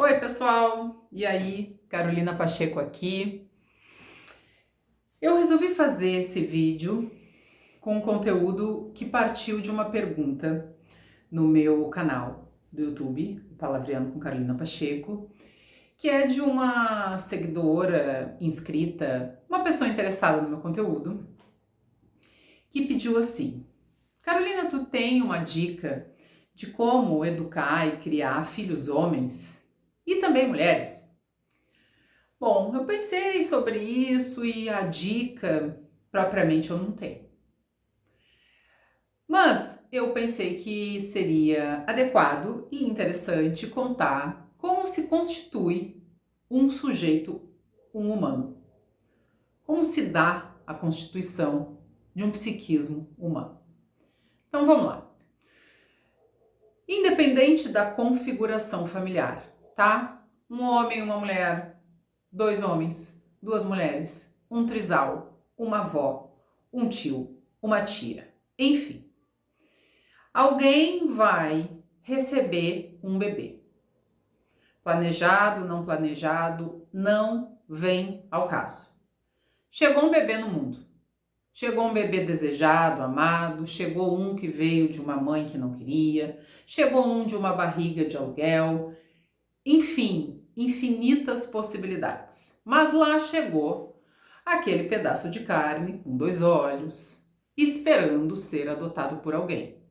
Oi, pessoal! E aí? Carolina Pacheco aqui. Eu resolvi fazer esse vídeo com um conteúdo que partiu de uma pergunta no meu canal do YouTube, Palavreando com Carolina Pacheco, que é de uma seguidora inscrita, uma pessoa interessada no meu conteúdo, que pediu assim: Carolina, tu tem uma dica de como educar e criar filhos homens e também mulheres? Bom, eu pensei sobre isso e a dica propriamente eu não tenho. Mas eu pensei que seria adequado e interessante contar como se constitui um sujeito, um humano. Como se dá a constituição de um psiquismo humano. Então vamos lá. Independente da configuração familiar, tá? Um homem e uma mulher, dois homens, duas mulheres, um trisal, uma avó, um tio, uma tia, enfim. Alguém vai receber um bebê. Planejado, não planejado, não vem ao caso. Chegou um bebê no mundo. Chegou um bebê desejado, amado, chegou um que veio de uma mãe que não queria, chegou um de uma barriga de aluguel, enfim, infinitas possibilidades. Mas lá chegou aquele pedaço de carne com dois olhos, esperando ser adotado por alguém.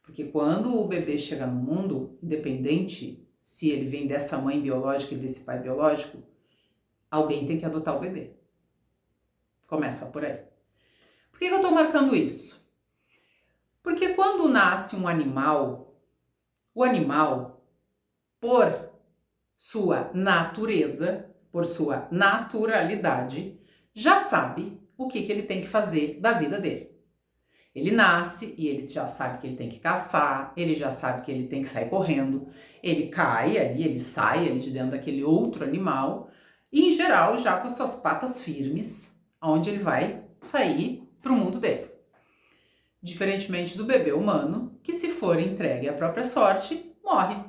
Porque quando o bebê chega no mundo, independente se ele vem dessa mãe biológica e desse pai biológico, alguém tem que adotar o bebê. Começa por aí. Por que eu estou marcando isso? Porque quando nasce um animal, o animal, por sua natureza, por sua naturalidade, já sabe o que ele tem que fazer da vida dele. Ele nasce e ele já sabe que ele tem que caçar, ele já sabe que ele tem que sair correndo, ele cai ali, ele sai ali de dentro daquele outro animal e, em geral, já com as suas patas firmes, onde ele vai sair para o mundo dele. Diferentemente do bebê humano, que se for entregue à própria sorte, morre.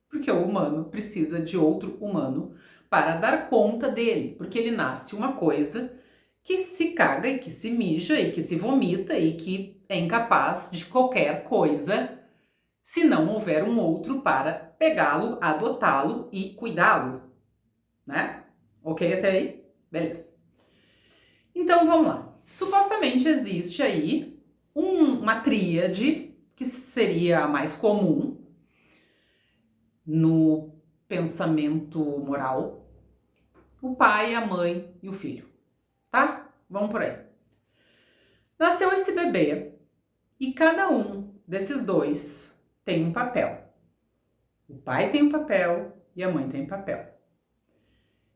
Porque o humano precisa de outro humano para dar conta dele, porque ele nasce uma coisa que se caga e que se mija e que se vomita e que é incapaz de qualquer coisa se não houver um outro para pegá-lo, adotá-lo e cuidá-lo, né? Ok até aí? Beleza. Então vamos lá. Supostamente existe aí uma tríade que seria a mais comum no pensamento moral: o pai, a mãe e o filho, tá? Vamos por aí. Nasceu esse bebê e cada um desses dois tem um papel. O pai tem um papel e a mãe tem um papel.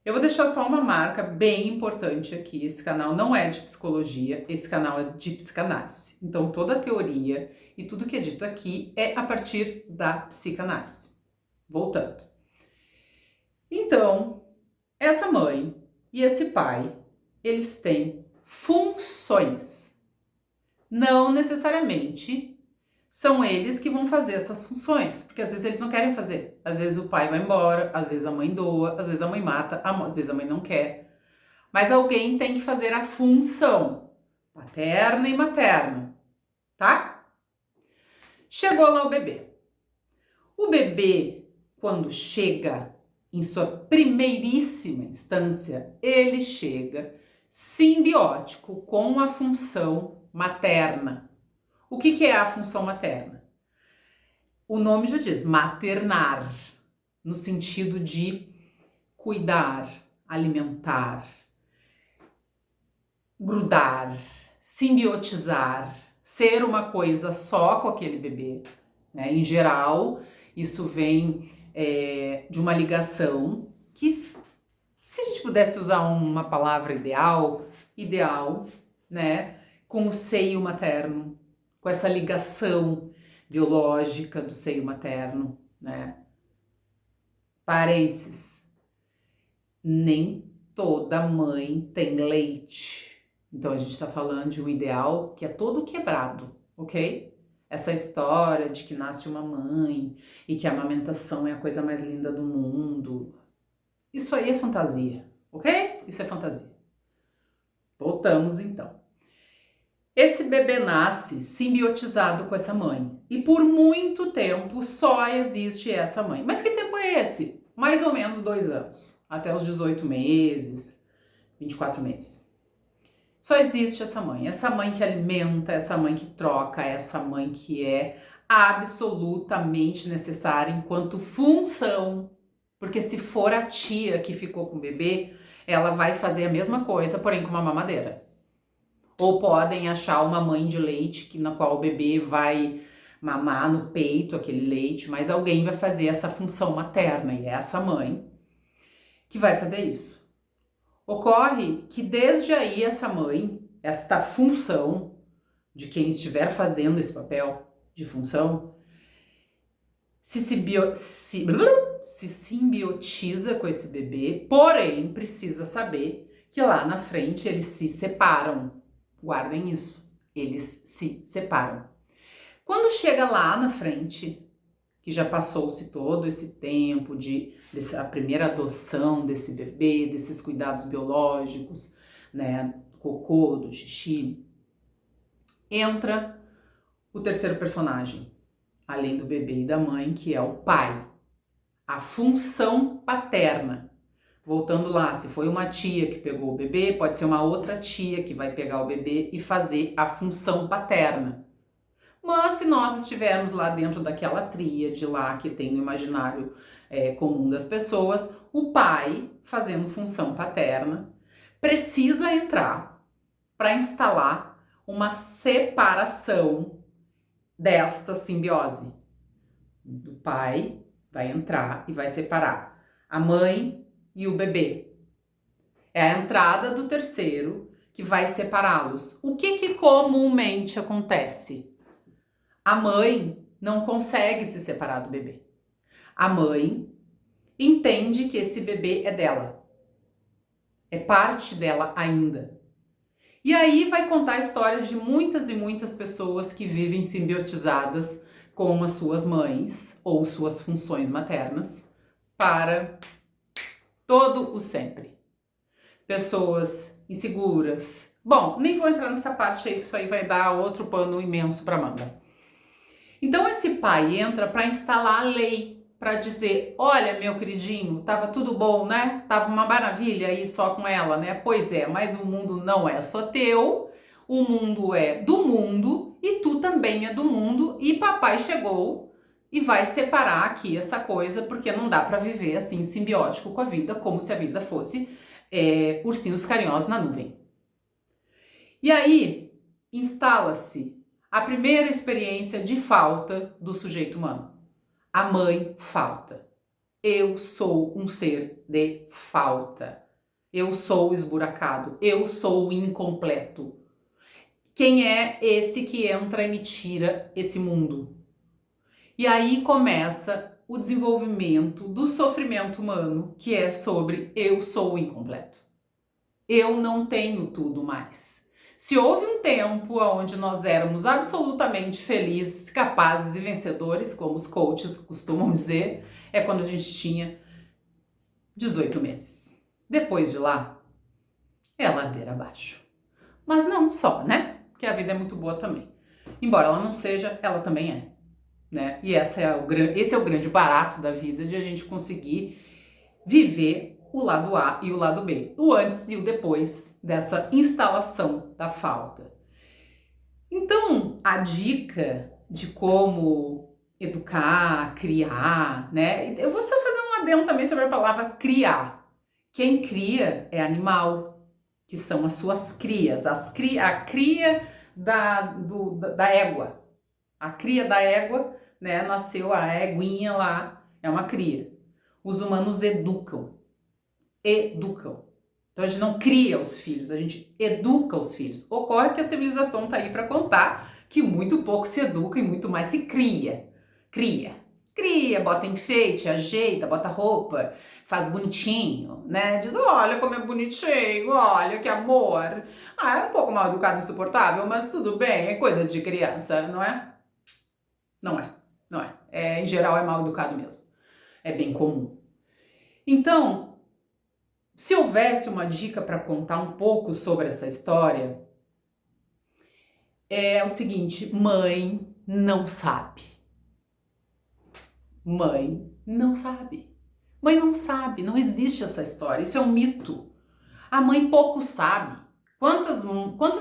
Eu vou deixar só uma marca bem importante aqui. Esse canal não é de psicologia, esse canal é de psicanálise. Então toda a teoria e tudo que é dito aqui é a partir da psicanálise. Voltando. Então, essa mãe e esse pai, eles têm funções. Não necessariamente são eles que vão fazer essas funções, porque às vezes eles não querem fazer. Às vezes o pai vai embora, às vezes a mãe doa, às vezes a mãe mata, às vezes a mãe não quer. Mas alguém tem que fazer a função paterna e materna, tá? Chegou lá o bebê. O bebê, quando chega em sua primeiríssima instância, ele chega simbiótico com a função materna. O que é a função materna? O nome já diz, maternar, no sentido de cuidar, alimentar, grudar, simbiotizar, ser uma coisa só com aquele bebê, né? Em geral, isso vem de uma ligação que, se a gente pudesse usar uma palavra ideal, né? Com o seio materno, com essa ligação biológica do seio materno, né? Parênteses, nem toda mãe tem leite. Então a gente tá falando de um ideal que é todo quebrado, ok? Essa história de que nasce uma mãe e que a amamentação é a coisa mais linda do mundo, isso aí é fantasia, ok? Isso é fantasia. Voltamos então. Esse bebê nasce simbiotizado com essa mãe e por muito tempo só existe essa mãe. Mas que tempo é esse? Mais ou menos 2 anos, até os 18 meses, 24 meses. Só existe essa mãe que alimenta, essa mãe que troca, essa mãe que é absolutamente necessária enquanto função. Porque se for a tia que ficou com o bebê, ela vai fazer a mesma coisa, porém com uma mamadeira. Ou podem achar uma mãe de leite na qual o bebê vai mamar no peito aquele leite, mas alguém vai fazer essa função materna e é essa mãe que vai fazer isso. Ocorre que desde aí essa mãe, esta função de quem estiver fazendo esse papel de função, se simbiotiza com esse bebê, porém precisa saber que lá na frente eles se separam. Guardem isso, eles se separam. Quando chega lá na frente, que já passou-se todo esse tempo dessa primeira adoção desse bebê, desses cuidados biológicos, né, do cocô, do xixi, entra o terceiro personagem, além do bebê e da mãe, que é o pai, a função paterna. Voltando lá, se foi uma tia que pegou o bebê, pode ser uma outra tia que vai pegar o bebê e fazer a função paterna. Mas se nós estivermos lá dentro daquela tríade lá que tem no imaginário comum das pessoas, o pai, fazendo função paterna, precisa entrar para instalar uma separação desta simbiose. O pai vai entrar e vai separar a mãe e o bebê. É a entrada do terceiro que vai separá-los. O que comumente acontece? A mãe não consegue se separar do bebê. A mãe entende que esse bebê é dela. É parte dela ainda. E aí vai contar a história de muitas e muitas pessoas que vivem simbiotizadas com as suas mães ou suas funções maternas para todo o sempre. Pessoas inseguras. Bom, nem vou entrar nessa parte aí, que isso aí vai dar outro pano imenso para manga. Então esse pai entra para instalar a lei, para dizer, olha meu queridinho, tava tudo bom, né? Tava uma maravilha aí só com ela, né? Pois é, mas o mundo não é só teu, o mundo é do mundo e tu também é do mundo e papai chegou e vai separar aqui essa coisa, porque não dá para viver assim simbiótico com a vida, como se a vida fosse ursinhos carinhosos na nuvem. E aí instala-se a primeira experiência de falta do sujeito humano. A mãe falta. Eu sou um ser de falta. Eu sou esburacado. Eu sou incompleto. Quem é esse que entra e me tira esse mundo? E aí começa o desenvolvimento do sofrimento humano, que é sobre eu sou incompleto. Eu não tenho tudo mais. Se houve um tempo onde nós éramos absolutamente felizes, capazes e vencedores, como os coaches costumam dizer, é quando a gente tinha 18 meses. Depois de lá, é ladeira abaixo. Mas não só, né? Porque a vida é muito boa também. Embora ela não seja, ela também é. Né? E esse é o grande barato da vida, de a gente conseguir viver o lado A e o lado B, o antes e o depois dessa instalação da falta. Então, a dica de como educar, criar, né? Eu vou só fazer um adendo também sobre a palavra criar. Quem cria é animal, que são as suas crias, a cria da égua. A cria da égua, né? Nasceu a éguinha lá, é uma cria. Os humanos educam. Então a gente não cria os filhos, a gente educa os filhos. Ocorre que a civilização tá aí para contar que muito pouco se educa e muito mais se cria. Cria, bota enfeite, ajeita, bota roupa, faz bonitinho, né? Diz, olha como é bonitinho, olha que amor. Ah, é um pouco mal educado e insuportável, mas tudo bem, é coisa de criança, não é? Não é, não é. Em geral é mal educado mesmo. É bem comum. Então, se houvesse uma dica para contar um pouco sobre essa história, é o seguinte: mãe não sabe. Mãe não sabe. Mãe não sabe, não existe essa história, isso é um mito. A mãe pouco sabe. Quantas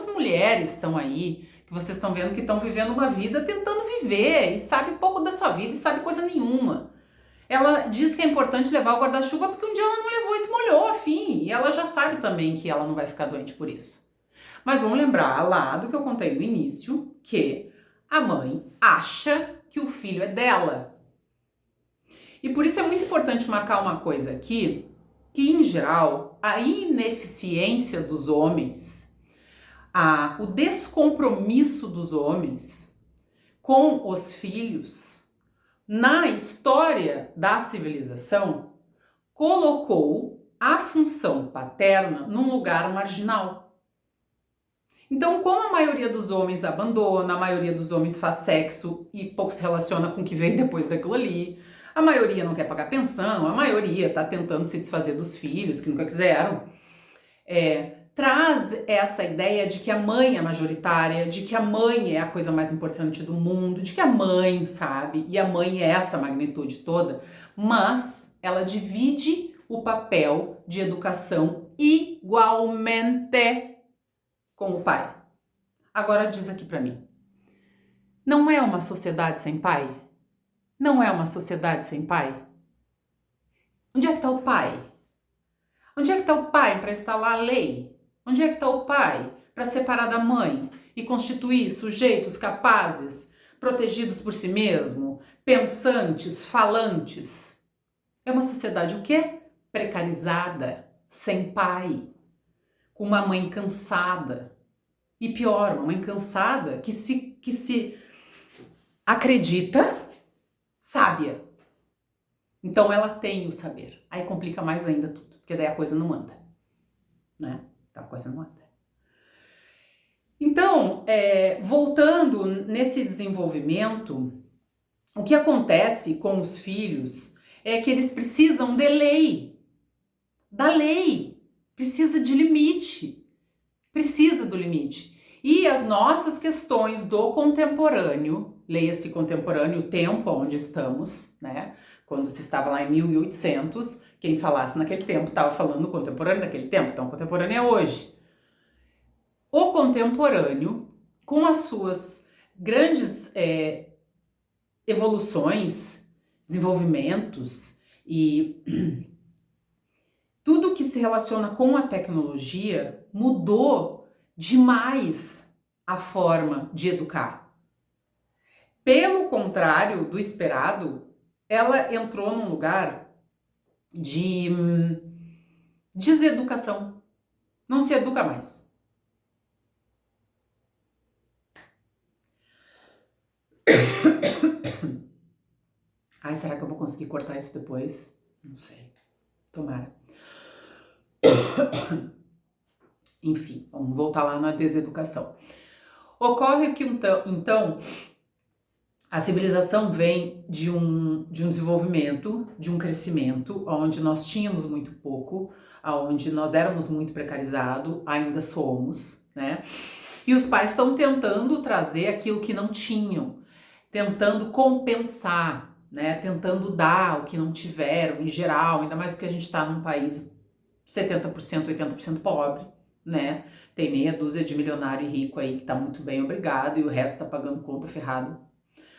mulheres estão aí que vocês estão vendo que estão vivendo uma vida tentando viver e sabe pouco da sua vida e sabe coisa nenhuma. Ela diz que é importante levar o guarda-chuva porque um dia ela não levou e se molhou, afim. E ela já sabe também que ela não vai ficar doente por isso. Mas vamos lembrar lá do que eu contei no início, que a mãe acha que o filho é dela. E por isso é muito importante marcar uma coisa aqui, que em geral a ineficiência dos homens, o descompromisso dos homens com os filhos, na história da civilização, colocou a função paterna num lugar marginal. Então, como a maioria dos homens abandona, a maioria dos homens faz sexo e pouco se relaciona com o que vem depois daquilo ali, a maioria não quer pagar pensão, a maioria está tentando se desfazer dos filhos que nunca quiseram, traz essa ideia de que a mãe é majoritária, de que a mãe é a coisa mais importante do mundo, de que a mãe sabe, e a mãe é essa magnitude toda, mas ela divide o papel de educação igualmente com o pai. Agora diz aqui pra mim, não é uma sociedade sem pai? Não é uma sociedade sem pai? Onde é que tá o pai? Onde é que tá o pai para instalar a lei? Onde é que tá o pai para separar da mãe e constituir sujeitos capazes, protegidos por si mesmo, pensantes, falantes? É uma sociedade o quê? Precarizada, sem pai, com uma mãe cansada. E pior, uma mãe cansada que se acredita sábia. Então ela tem o saber. Aí complica mais ainda tudo, porque daí a coisa não anda, né? A coisa não anda. Então, voltando nesse desenvolvimento, o que acontece com os filhos é que eles precisam de lei, da lei, precisa de limite, precisa do limite. E as nossas questões do contemporâneo, leia-se contemporâneo, o tempo onde estamos, né? Quando se estava lá em 1800, quem falasse naquele tempo estava falando contemporâneo daquele tempo, então contemporâneo é hoje. O contemporâneo, com as suas grandes evoluções, desenvolvimentos e tudo que se relaciona com a tecnologia mudou demais a forma de educar. Pelo contrário do esperado, ela entrou num lugar de deseducação. Não se educa mais. Ai, será que eu vou conseguir cortar isso depois? Não sei. Tomara. Enfim, vamos voltar lá na deseducação. Ocorre que então a civilização vem de um desenvolvimento, de um crescimento, onde nós tínhamos muito pouco, onde nós éramos muito precarizados, ainda somos, né? E os pais estão tentando trazer aquilo que não tinham, tentando compensar, né? Tentando dar o que não tiveram, em geral, ainda mais porque a gente está num país 70%, 80% pobre, né? Tem meia dúzia de milionário e rico aí que tá muito bem, obrigado, e o resto tá pagando conta ferrado,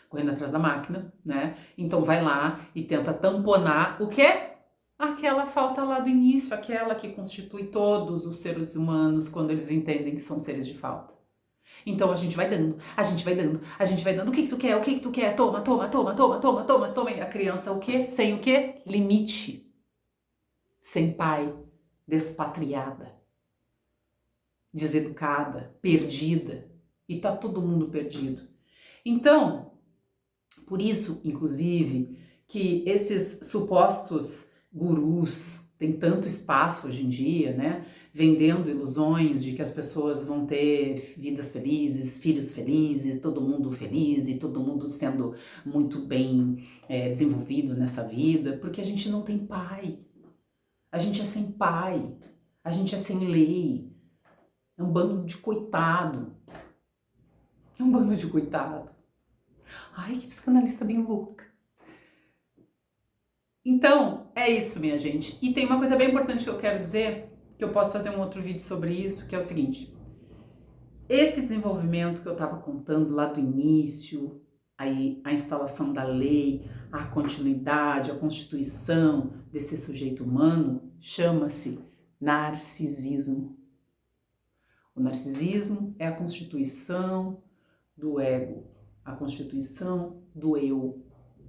correndo atrás da máquina, né? Então vai lá e tenta tamponar o quê? Aquela falta lá do início, aquela que constitui todos os seres humanos quando eles entendem que são seres de falta. Então a gente vai dando, a gente vai dando, a gente vai dando. O que que tu quer? O que que tu quer? Toma, toma, toma, toma, toma, toma, toma. E a criança o quê? Sem o quê? Limite. Sem pai, despatriada, deseducada, perdida. E tá todo mundo perdido. Então, por isso, inclusive, que esses supostos gurus, tem tanto espaço hoje em dia, né? Vendendo ilusões de que as pessoas vão ter vidas felizes, filhos felizes, todo mundo feliz e todo mundo sendo muito bem desenvolvido nessa vida, porque a gente não tem pai. A gente é sem pai, a gente é sem lei. É um bando de coitado. É um bando de coitado. Ai, que psicanalista bem louca. Então, é isso, minha gente. E tem uma coisa bem importante que eu quero dizer, que eu posso fazer um outro vídeo sobre isso, que é o seguinte. Esse desenvolvimento que eu estava contando lá do início, aí a instalação da lei, a continuidade, a constituição desse sujeito humano, chama-se narcisismo. O narcisismo é a constituição do ego, a constituição do eu,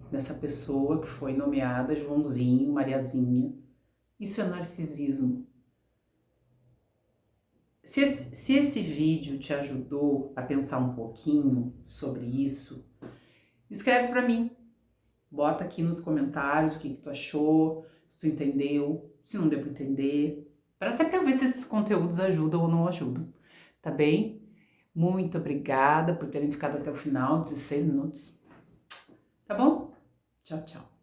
dessa pessoa que foi nomeada Joãozinho, Mariazinha. Isso é narcisismo. Se esse vídeo te ajudou a pensar um pouquinho sobre isso, escreve para mim. Bota aqui nos comentários o que tu achou, se tu entendeu, se não deu para entender, até para eu ver se esses conteúdos ajudam ou não ajudam, tá bem? Muito obrigada por terem ficado até o final, 16 minutos. Tá bom? Tchau, tchau.